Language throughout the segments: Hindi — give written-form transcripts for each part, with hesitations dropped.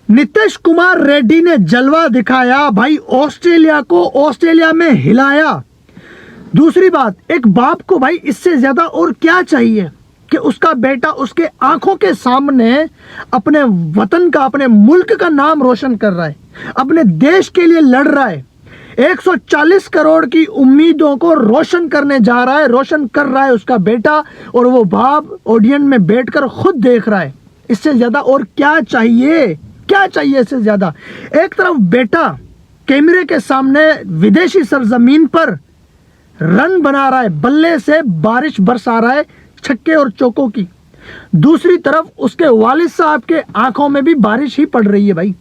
नीतीश कुमार रेड्डी ने जलवा दिखाया भाई, ऑस्ट्रेलिया को ऑस्ट्रेलिया में हिलाया। दूसरी बात, एक बाप को भाई इससे ज्यादा और क्या चाहिए कि उसका बेटा उसके आंखों के सामने अपने वतन का, अपने मुल्क का नाम रोशन कर रहा है, अपने देश के लिए लड़ रहा है, 140 करोड़ की उम्मीदों को रोशन करने जा रहा है, रोशन कर रहा है उसका बेटा, और वो बाप ऑडियंस में बैठकर खुद देख रहा है। इससे ज्यादा और क्या चाहिए, क्या चाहिए इससे ज्यादा। एक तरफ बेटा कैमरे के सामने विदेशी सरजमीन पर रन बना रहा है, बल्ले से बारिश बरसा रहा है छक्के और चौकों की, दूसरी तरफ उसके वालिद साहब के आंखों में भी बारिश ही पड़ रही है भाई,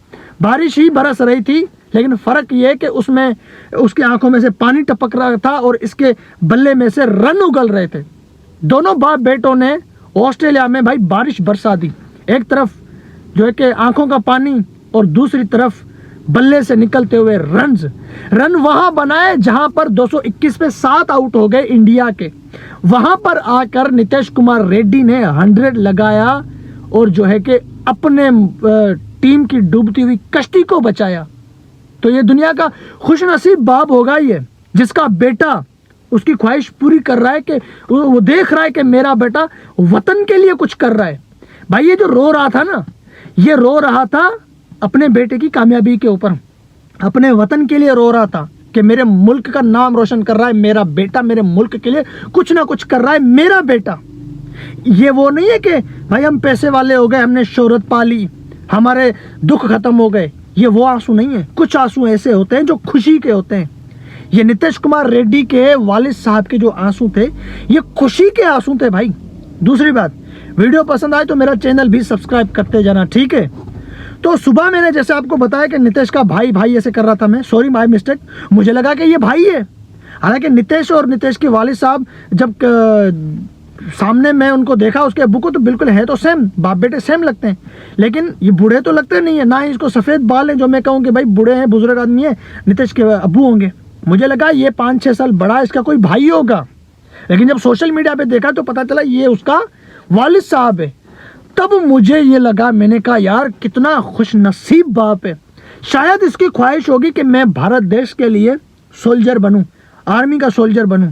बारिश ही बरस रही थी, लेकिन फर्क यह है कि उसमें उसकी आंखों में से पानी टपक रहा था और इसके बल्ले में से रन उगल रहे थे। दोनों बाप बेटों ने ऑस्ट्रेलिया में भाई बारिश बरसा दी, एक तरफ जो है कि आंखों का पानी और दूसरी तरफ बल्ले से निकलते हुए रन वहां बनाए जहां पर 221 पे 7 आउट हो गए इंडिया के, वहां पर आकर नीतीश कुमार रेड्डी ने 100 लगाया और जो है कि अपने टीम की डूबती हुई कश्ती को बचाया। तो ये दुनिया का खुशनसीब बाप होगा ये, जिसका बेटा उसकी ख्वाहिश पूरी कर रहा है, कि वो देख रहा है कि मेरा बेटा वतन के लिए कुछ कर रहा है। भाई ये जो रो रहा था ना, ये रो रहा था अपने बेटे की कामयाबी के ऊपर, अपने वतन के लिए रो रहा था कि मेरे मुल्क का नाम रोशन कर रहा है मेरा बेटा, मेरे मुल्क के लिए कुछ ना कुछ कर रहा है मेरा बेटा। ये वो नहीं है कि भाई हम पैसे वाले हो गए, हमने शोहरत पा ली, हमारे दुख खत्म हो गए, ये वो आंसू नहीं है। कुछ आंसू ऐसे होते हैं जो खुशी के होते हैं। ये नीतीश कुमार रेड्डी के वालिद साहब के जो आंसू थे, ये खुशी के आंसू थे भाई। दूसरी बात, वीडियो पसंद आए तो मेरा चैनल भी सब्सक्राइब करते जाना, ठीक है। तो सुबह मैंने जैसे आपको बताया कि नीतीश का भाई ऐसे कर रहा था मैं, सॉरी माय मिस्टेक, मुझे लगा कि ये भाई है। हालांकि नीतीश और नीतीश के वालिद साहब जब सामने मैं उनको देखा, उसके अब्बू को, तो बिल्कुल है तो सेम, बाप बेटे सेम लगते हैं, लेकिन ये बूढ़े तो लगते नहीं है, ना ही इसको सफ़ेद बाल हैं जो मैं कहूँ कि भाई बूढ़े हैं, बुजुर्ग आदमी है, नीतीश के अब्बू होंगे। मुझे लगा ये 5-6 साल बड़ा इसका कोई भाई होगा, लेकिन जब सोशल मीडिया पे देखा तो पता चला ये उसका वालिद साहब है। तब मुझे ये लगा, मैंने कहा यार कितना खुश नसीब बाप है। शायद इसकी ख्वाहिश होगी कि मैं भारत देश के लिए सोल्जर बनूं, आर्मी का सोल्जर बनूं,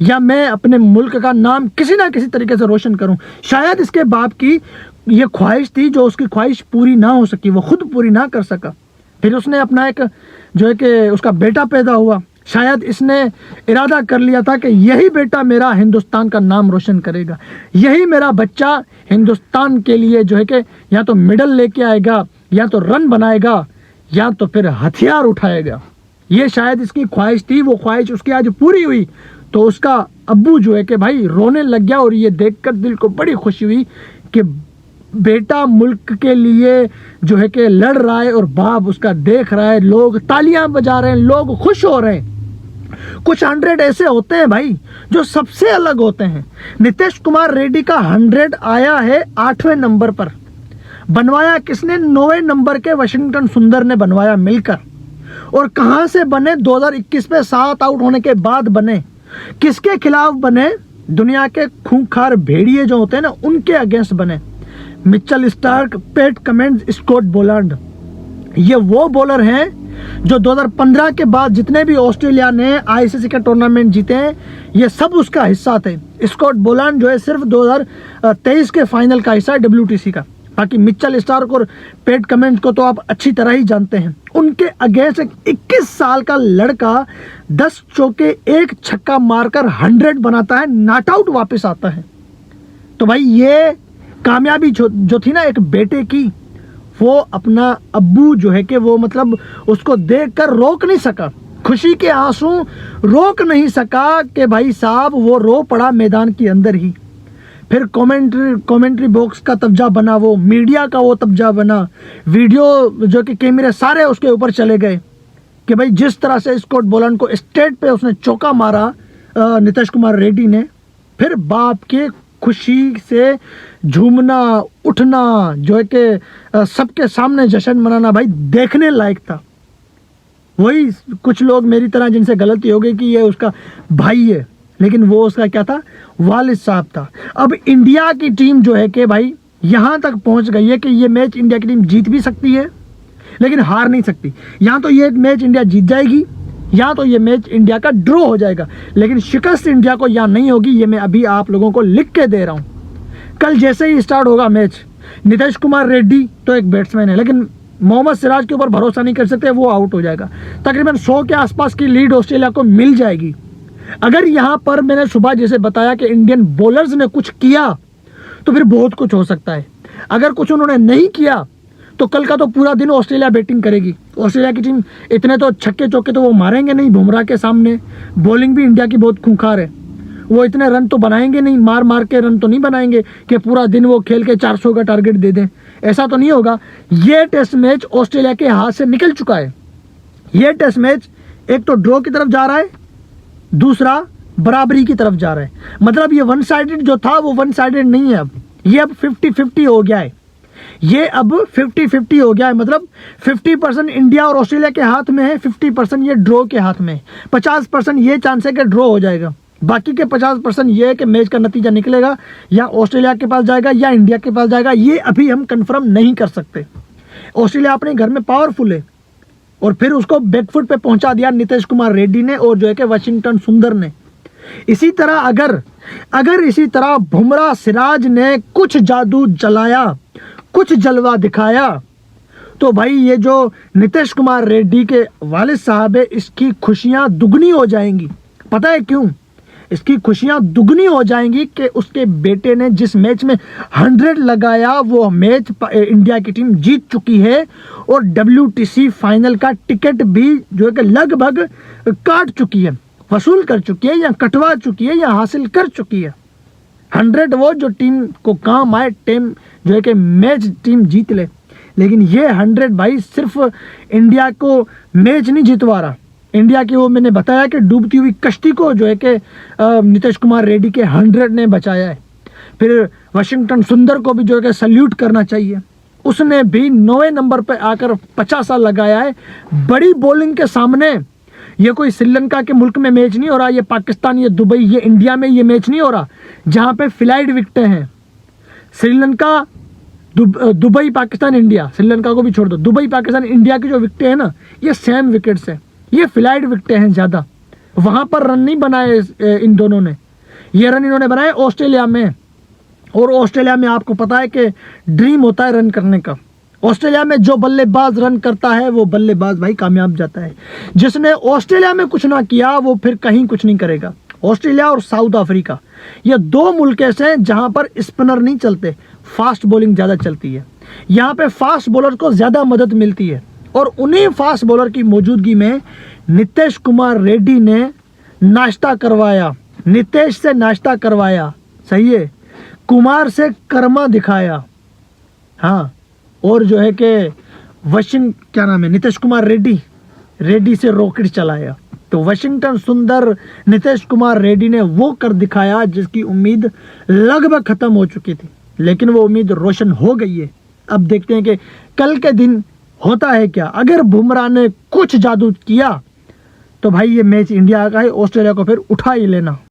या मैं अपने मुल्क का नाम किसी ना किसी तरीके से रोशन करूं। शायद इसके बाप की ये ख्वाहिश थी, जो उसकी ख्वाहिश पूरी ना हो सकी, वो खुद पूरी ना कर सका। फिर उसने अपना एक जो है कि उसका बेटा पैदा हुआ, शायद इसने इरादा कर लिया था कि यही बेटा मेरा हिंदुस्तान का नाम रोशन करेगा, यही मेरा बच्चा हिंदुस्तान के लिए जो है कि या तो मेडल लेके आएगा, या तो रन बनाएगा, या तो फिर हथियार उठाएगा। ये शायद इसकी ख्वाहिश थी, वो ख्वाहिश उसकी आज पूरी हुई। तो उसका अब्बू जो है कि भाई रोने लग गया, और ये देखकर दिल को बड़ी खुशी हुई कि बेटा मुल्क के लिए जो है कि लड़ रहा है और बाप उसका देख रहा है, लोग तालियां बजा रहे हैं, लोग खुश हो रहे हैं। कुछ 100 ऐसे होते हैं भाई जो सबसे अलग होते हैं। नीतीश कुमार रेड्डी का 100 आया है 8वें नंबर पर। बनवाया किसने? 9वें नंबर के वाशिंगटन सुंदर ने बनवाया मिलकर। और कहां से बने? 2021 पे 7 आउट होने के बाद बने। किसके खिलाफ बने? दुनिया के खूंखार भेड़िए जो होते हैं ना, उनके अगेंस्ट बने। Mitchell Starc, Pat Cummins, Scott Boland, ये वो बॉलर हैं जो 2015 के बाद जितने भी ऑस्ट्रेलिया ने आईसीसी के टूर्नामेंट जीते हैं, ये सब उसका हिस्सा थे। स्कॉट बोलार्ड जो है सिर्फ 2023 के फाइनल का हिस्सा है WTC का। बाकी मिचेल स्टार्क और पैट कमिंस को तो आप अच्छी तरह ही जानते हैं। उनके अगेंस्ट 21 साल का लड़का 10 चौके 1 छक्का मारकर 100 बनाता है, नॉट आउट वापस आता है। तो भाई ये कामयाबी जो थी ना एक बेटे की, वो अपना अब्बू जो है कि वो मतलब उसको देखकर रोक नहीं सका, खुशी के आंसू रोक नहीं सका कि भाई साहब वो रो पड़ा मैदान के अंदर ही। फिर कमेंट्री बॉक्स का तब्जा बना, वो मीडिया का वो तब्जा बना, वीडियो जो कि कैमरे सारे उसके ऊपर चले गए कि भाई जिस तरह से स्कॉट बोलार्ड को स्टेट पे उसने चौका मारा नीतीश कुमार रेड्डी ने, फिर बाप के खुशी से झूमना उठना जो है कि सबके सामने जश्न मनाना भाई देखने लायक था। वही कुछ लोग मेरी तरह जिनसे गलती हो गई कि ये उसका भाई है, लेकिन वो उसका क्या था? वालिद साहब था। अब इंडिया की टीम जो है कि भाई यहाँ तक पहुँच गई है कि ये मैच इंडिया की टीम जीत भी सकती है लेकिन हार नहीं सकती। यहाँ तो ये मैच इंडिया जीत जाएगी, यहाँ तो ये मैच इंडिया का ड्रॉ हो जाएगा, लेकिन शिकस्त इंडिया को यहाँ नहीं होगी। ये मैं अभी आप लोगों को लिख के दे रहा हूँ। कल जैसे ही स्टार्ट होगा मैच, नीतीश कुमार रेड्डी तो एक बैट्समैन है, लेकिन मोहम्मद सिराज के ऊपर भरोसा नहीं कर सकते, वो आउट हो जाएगा। तकरीबन 100 के आसपास की लीड ऑस्ट्रेलिया को मिल जाएगी। अगर यहाँ पर मैंने सुबह जैसे बताया कि इंडियन बॉलर्स ने कुछ किया तो फिर बहुत कुछ हो सकता है। अगर कुछ उन्होंने नहीं किया तो कल का तो पूरा दिन ऑस्ट्रेलिया बैटिंग करेगी। ऑस्ट्रेलिया की टीम इतने तो छक्के चौके तो वो मारेंगे नहीं बुमराह के सामने। बॉलिंग भी इंडिया की बहुत खूंखार है, वो इतने रन तो बनाएंगे नहीं, मार मार के रन तो नहीं बनाएंगे कि पूरा दिन वो खेल के 400 का टारगेट दे दें, ऐसा तो नहीं होगा। ये टेस्ट मैच ऑस्ट्रेलिया के हाथ से निकल चुका है। ये टेस्ट मैच एक तो ड्रॉ की तरफ जा रहा है, दूसरा बराबरी की तरफ जा रहा है। मतलब ये वन साइडेड जो था वो वन साइडेड नहीं है, अब ये अब 50-50 हो गया है। ये अब 50-50 हो गया है, मतलब 50% इंडिया और ऑस्ट्रेलिया के हाथ में है, 50% ये ड्रॉ के हाथ में है। 50% ये चांस है कि ड्रॉ हो जाएगा, बाकी के 50% ये है कि मैच का नतीजा निकलेगा या ऑस्ट्रेलिया के पास जाएगा या इंडिया के पास जाएगा। ये अभी हम कंफर्म नहीं कर सकते। ऑस्ट्रेलिया अपने घर में पावरफुल है और फिर उसको बैकफुट पे पहुंचा दिया नीतीश कुमार रेड्डी ने और जो है कि वाशिंगटन सुंदर ने। इसी तरह अगर इसी तरह बुमराह सिराज ने कुछ जादू जलाया, कुछ जलवा दिखाया, तो भाई ये जो नीतीश कुमार रेड्डी के वालिद साहब है, इसकी खुशियां दुगनी हो जाएंगी। पता है क्यों? इसकी खुशियां दुगनी हो जाएंगी कि उसके बेटे ने जिस मैच में 100 लगाया वो मैच इंडिया की टीम जीत चुकी है और WTC फाइनल का टिकट भी जो है कि लगभग काट चुकी है, वसूल कर चुकी है या कटवा चुकी है या हासिल कर चुकी है। 100 वो जो टीम को काम आए, टीम जो है कि मैच टीम जीत ले। लेकिन ये 100 भाई सिर्फ इंडिया को मैच नहीं जितवा रहा, इंडिया की वो मैंने बताया कि डूबती हुई कश्ती को जो है कि नीतीश कुमार रेड्डी के 100 ने बचाया है। फिर वाशिंगटन सुंदर को भी जो है कि सल्यूट करना चाहिए, उसने भी 9वें नंबर पे आकर 50 लगाया है बड़ी बॉलिंग के सामने। ये कोई श्रीलंका के मुल्क में मैच नहीं हो रहा, ये पाकिस्तान, ये दुबई, ये इंडिया में ये मैच नहीं हो रहा जहाँ पे फ्लाइट विकेटें हैं। श्रीलंका, दुबई, पाकिस्तान, इंडिया, श्रीलंका को भी छोड़ दो, दुबई, पाकिस्तान, इंडिया की जो विकेटें हैं ना, ये सेम विकेट्स हैं, ये फ्लाइट विकेटें हैं ज़्यादा। वहाँ पर रन नहीं बनाए इन दोनों ने, ये रन इन्होंने बनाए ऑस्ट्रेलिया में। और ऑस्ट्रेलिया में आपको पता है कि ड्रीम होता है रन करने का। ऑस्ट्रेलिया में जो बल्लेबाज रन करता है वो बल्लेबाज भाई कामयाब जाता है। जिसने ऑस्ट्रेलिया में कुछ ना किया वो फिर कहीं कुछ नहीं करेगा। ऑस्ट्रेलिया और साउथ अफ्रीका ये दो मुल्क ऐसे हैं जहां पर स्पिनर नहीं चलते, फास्ट बॉलिंग ज़्यादा चलती है। यहाँ पे फास्ट बॉलर को ज़्यादा मदद मिलती है और उन्हीं फास्ट बॉलर की मौजूदगी में नीतीश कुमार रेड्डी ने नाश्ता करवाया, नीतीश से नाश्ता करवाया, सही है, कुमार से कर्मा दिखाया, हाँ, और जो है कि क्या नाम है, नीतीश कुमार रेड्डी से रॉकेट चलाया। तो वाशिंगटन सुंदर नीतीश कुमार रेड्डी ने वो कर दिखाया जिसकी उम्मीद लगभग खत्म हो चुकी थी, लेकिन वो उम्मीद रोशन हो गई है। अब देखते हैं कि कल के दिन होता है क्या। अगर बुमराह ने कुछ जादू किया तो भाई ये मैच इंडिया का है, ऑस्ट्रेलिया को फिर उठा ही लेना।